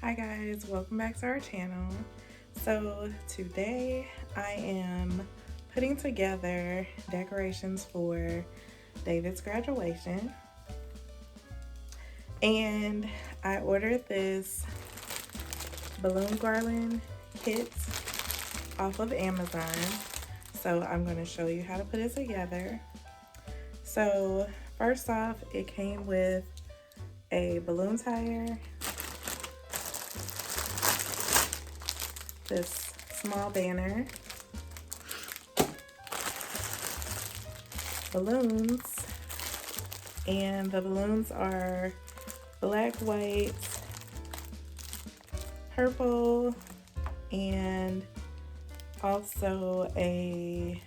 Hi guys, welcome back to our channel. So today I am putting together decorations for David's graduation, and I ordered this balloon garland kit off of Amazon. So I'm going to show you how to put it together. So first off, it came with a balloon tire, this small banner, balloons, and the balloons are black, white, purple, and also a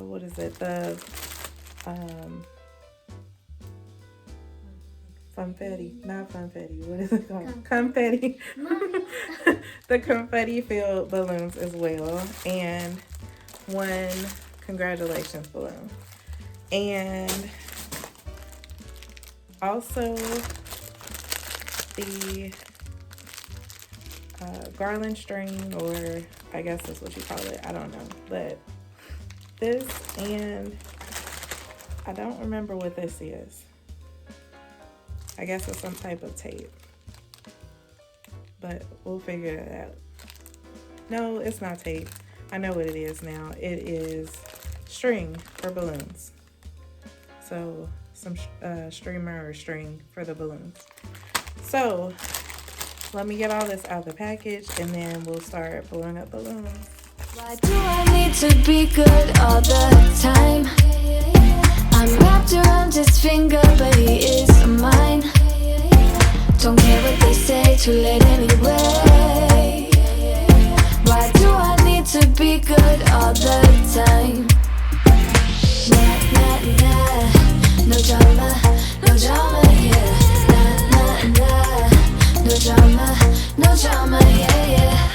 what is it, the not funfetti, what is it called? Confetti. The confetti filled balloons as well, and one congratulations balloon, and also the garland string, or I guess that's what you call it, I don't know, but this, and I don't remember what this is. I guess it's some type of tape, but we'll figure it out. No, it's not tape. I know what it is now. It is string for balloons. So some streamer or string for the balloons. So let me get all this out of the package and then we'll start blowing up balloons. Why do I need to be good all the time? I'm wrapped around his finger, but he is mine. Don't care what they say, too late anyway. Why do I need to be good all the time? Nah, nah, nah, no drama here. Nah, nah, nah, no drama, yeah, yeah.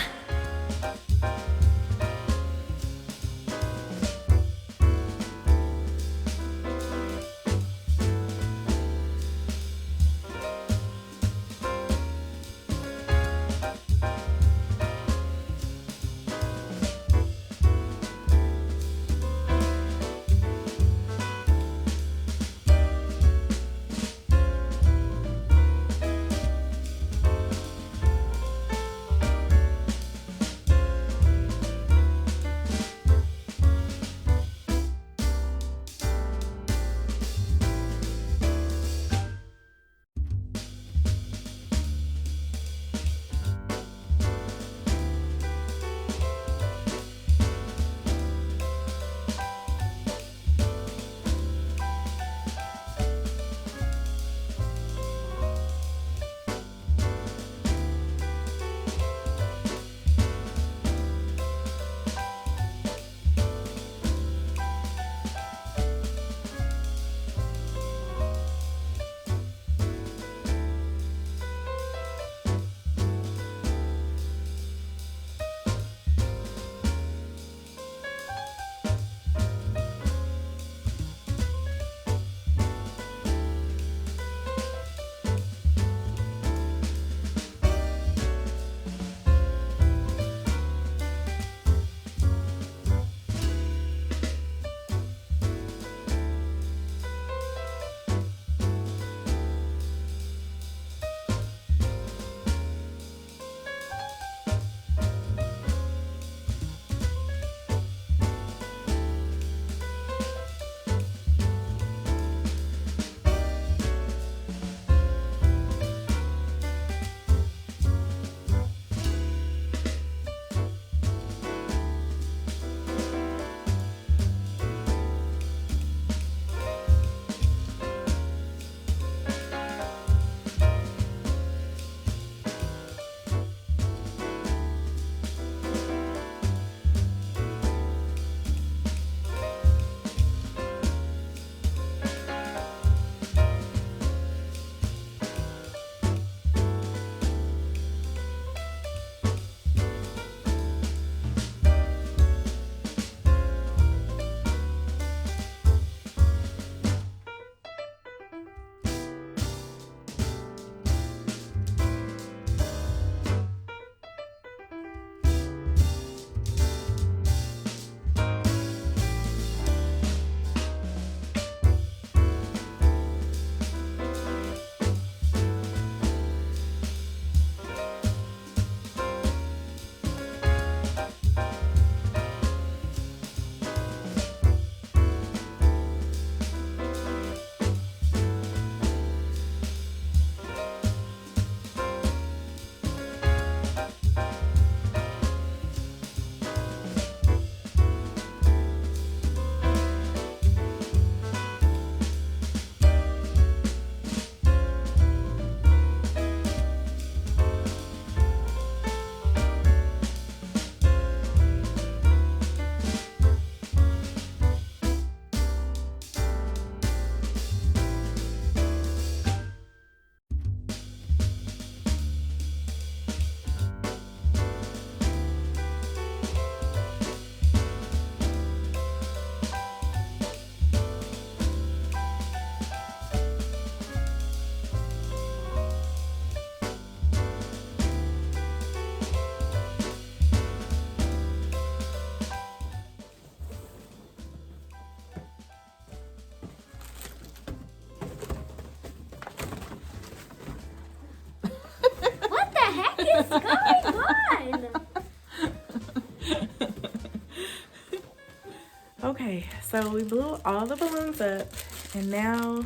So we blew all the balloons up, and now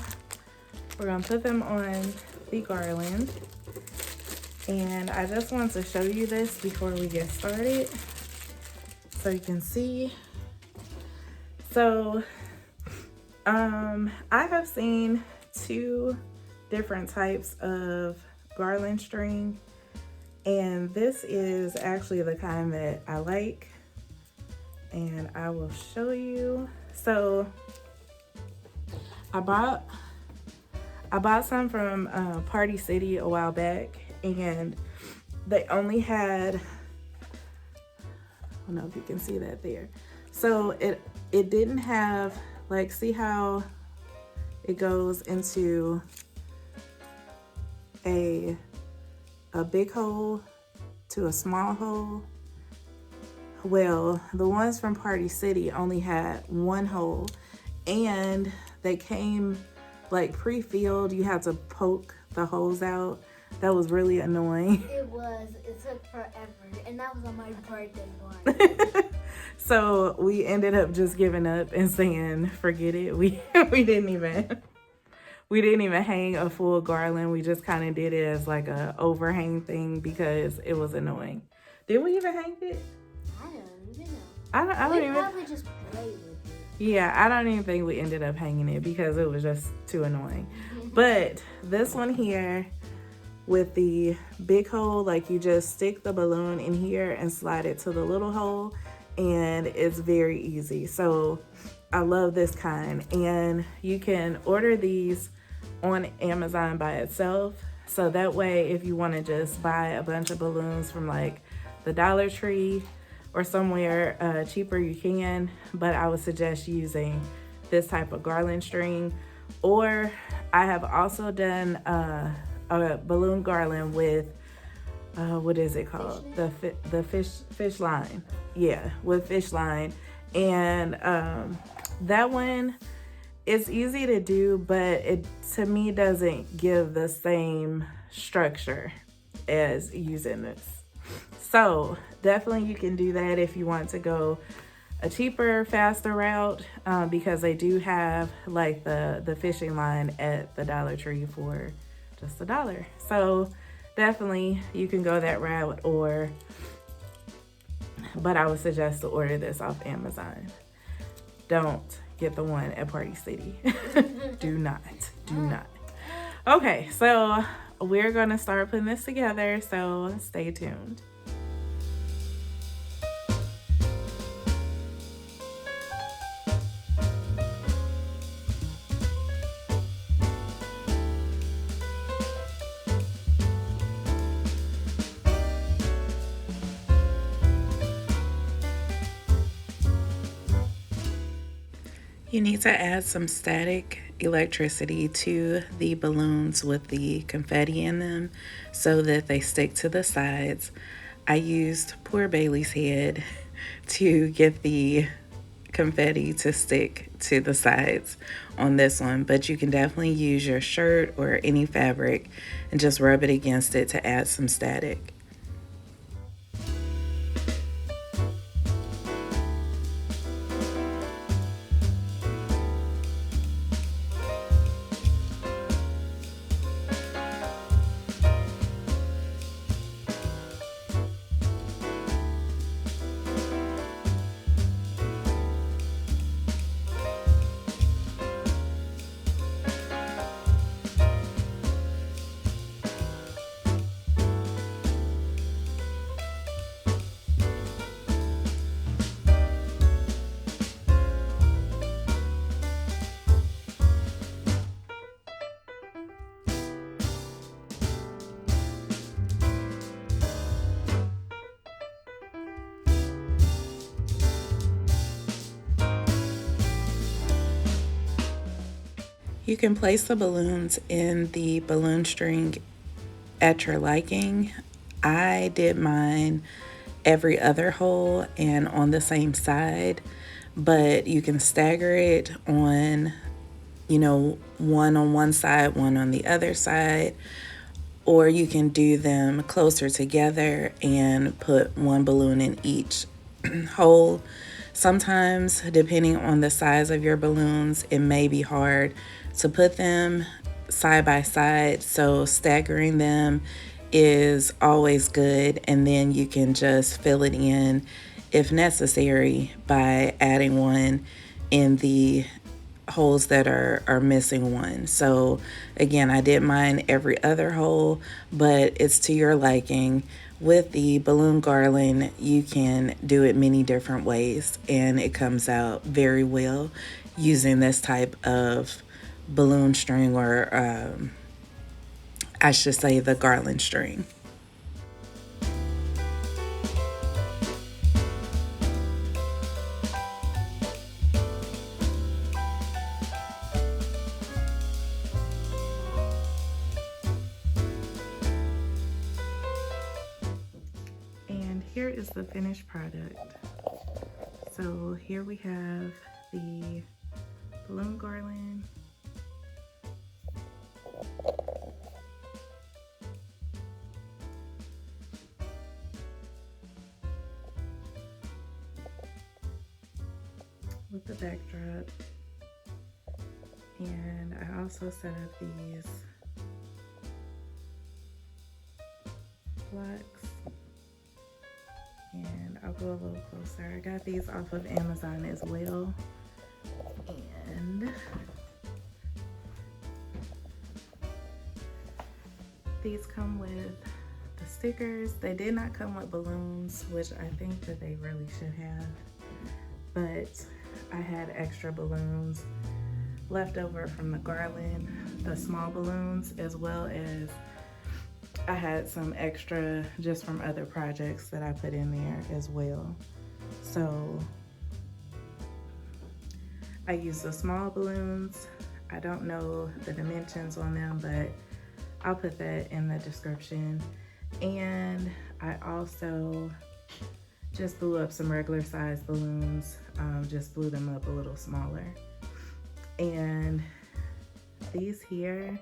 we're gonna put them on the garland. And I just want to show you this before we get started so you can see. So I have seen 2 different types of garland string, and this is actually the kind that I like, and I will show you. So I bought some from Party City a while back, and they only had, I don't know if you can see that there. So it didn't have, like, see how it goes into a big hole to a small hole? Well, the ones from Party City only had 1 hole, and they came like pre-filled. You had to poke the holes out. That was really annoying. It was. It took forever, and that was on my birthday one. So we ended up just giving up and saying, forget it. We didn't even hang a full garland. We just kind of did it as like a overhang thing because it was annoying. Did we even hang it? I don't even know. I don't We even. probably just played with it. Yeah, I don't even think we ended up hanging it because it was just too annoying. But this one here with the big hole, like, you just stick the balloon in here and slide it to the little hole, and it's very easy. So I love this kind, and you can order these on Amazon by itself. So that way, if you want to just buy a bunch of balloons from like the Dollar Tree or somewhere cheaper, you can. But I would suggest using this type of garland string. Or I have also done a balloon garland with what is it called? The fish line. Yeah, with fish line. And that one is easy to do, but it to me doesn't give the same structure as using this. So definitely you can do that if you want to go a cheaper, faster route, because they do have like the fishing line at the Dollar Tree for just $1. So definitely you can go that route, but I would suggest to order this off Amazon. Don't get the one at Party City. Do not. Okay, so we're gonna start putting this together, so stay tuned. You need to add some static electricity to the balloons with the confetti in them so that they stick to the sides. I used poor Bailey's head to get the confetti to stick to the sides on this one, but you can definitely use your shirt or any fabric and just rub it against it to add some static. You can place the balloons in the balloon string at your liking. I did mine every other hole and on the same side, but you can stagger it on, one on one side, one on the other side, or you can do them closer together and put one balloon in each hole Sometimes, depending on the size of your balloons, it may be hard to put them side by side. So staggering them is always good, and then you can just fill it in if necessary by adding one in the holes that are missing one. So again, I did mine every other hole, but it's to your liking. With the balloon garland, you can do it many different ways, and it comes out very well using this type of balloon string, or I should say the garland string. And here is the finished product. So here we have the balloon garland. With the backdrop. And I also set up these blocks. And I'll go a little closer. I got these off of Amazon as well. And these come with the stickers. They did not come with balloons, which I think that they really should have. But I had extra balloons left over from the garland, the small balloons, as well as I had some extra just from other projects that I put in there as well. So I used the small balloons. I don't know the dimensions on them, but I'll put that in the description. And I also just blew up some regular size balloons, just blew them up a little smaller. And these here,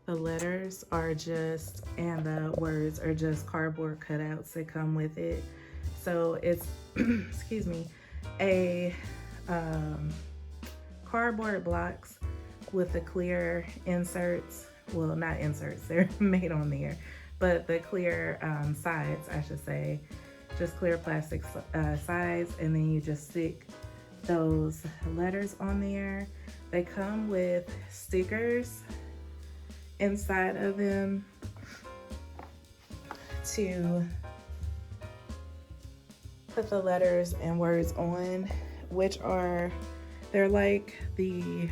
the letters are just, and the words are just cardboard cutouts that come with it. So it's, excuse me, a cardboard blocks with the clear inserts. Well, not inserts, they're made on there, but the clear sides, I should say, just clear plastic sides, and then you just stick those letters on there. They come with stickers inside of them to put the letters and words on, which are, they're like the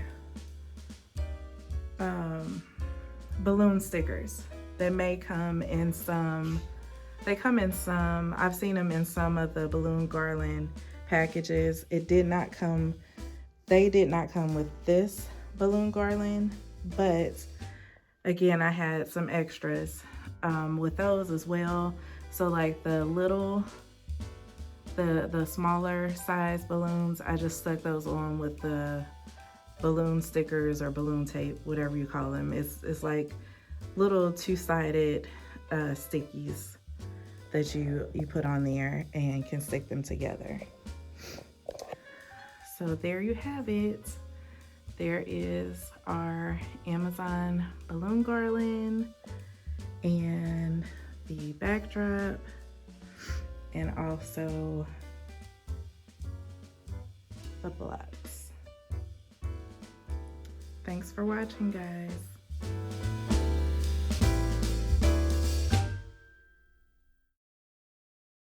balloon stickers that may come in some, they come in some, I've seen them in some of the balloon garland packages. It did not come, they did not come with this balloon garland, but again, I had some extras with those as well. So like the little, the smaller size balloons, I just stuck those on with the balloon stickers or balloon tape, whatever you call them. It's like little two-sided stickies that you put on there and can stick them together. So there you have it. There is our Amazon balloon garland and the backdrop, and also the blocks. Thanks for watching, guys.